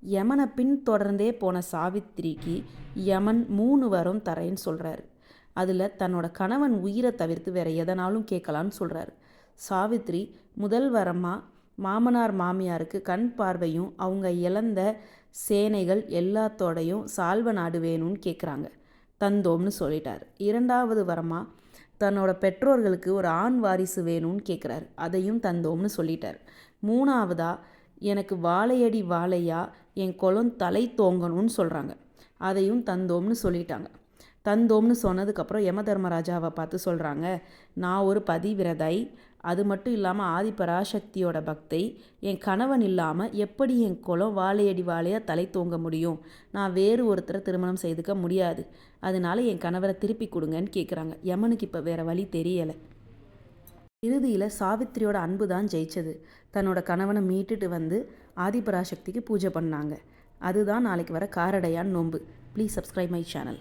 யமனை பின்தொடர்ந்தே போன சாவித்திரிக்கு யமன் 3 வரம் தரேன்னு சொல்கிறாரு. அதில் தன்னோட கணவன் உயிரை தவிர்த்து வேற எதனாலும் கேட்கலான்னு சொல்கிறாரு. சாவித்திரி முதல் வரமாக மாமனார் மாமியாருக்கு கண் பார்வையும் அவங்க இழந்த சேனைகள் எல்லாத்தோடையும் சால்வ நாடு வேணும்னு கேட்குறாங்க. தந்தோம்னு சொல்லிட்டார். 2வது வரமாக தன்னோட பெற்றோர்களுக்கு ஒரு ஆண் வாரிசு வேணும்னு கேட்குறாரு. அதையும் தந்தோம்னு சொல்லிட்டார். 3வதா எனக்கு வாழையடி வாழையா என் குலம் தலை தோங்கணும்னு சொல்கிறாங்க. அதையும் தந்தோம்னு சொல்லிட்டாங்க. தந்தோம்னு சொன்னதுக்கப்புறம் யமதர்மராஜாவை பார்த்து சொல்கிறாங்க, நான் ஒரு பதிவிரதை, அது மட்டும் இல்லாமல் ஆதிபராசக்தியோட பக்தை, என் கணவன் இல்லாமல் எப்படி என் குலம் வாழையடி வாழையாக தலை தூங்க முடியும்? நான் வேறு ஒருத்தரை திருமணம் செய்துக்க முடியாது. அதனால என் கணவரை திருப்பி கொடுங்கன்னு கேட்குறாங்க. யமனுக்கு இப்போ வேறு வழி தெரியலை. இறுதியில் சாவித்திரியோட அன்பு தான் ஜெயிச்சது. தன்னோட கணவனை மீட்டுட்டு வந்து ஆதிபராசக்திக்கு பூஜை பண்ணாங்க. அதுதான் நாளைக்கு வர காரடையான் நோன்பு. Please subscribe my channel.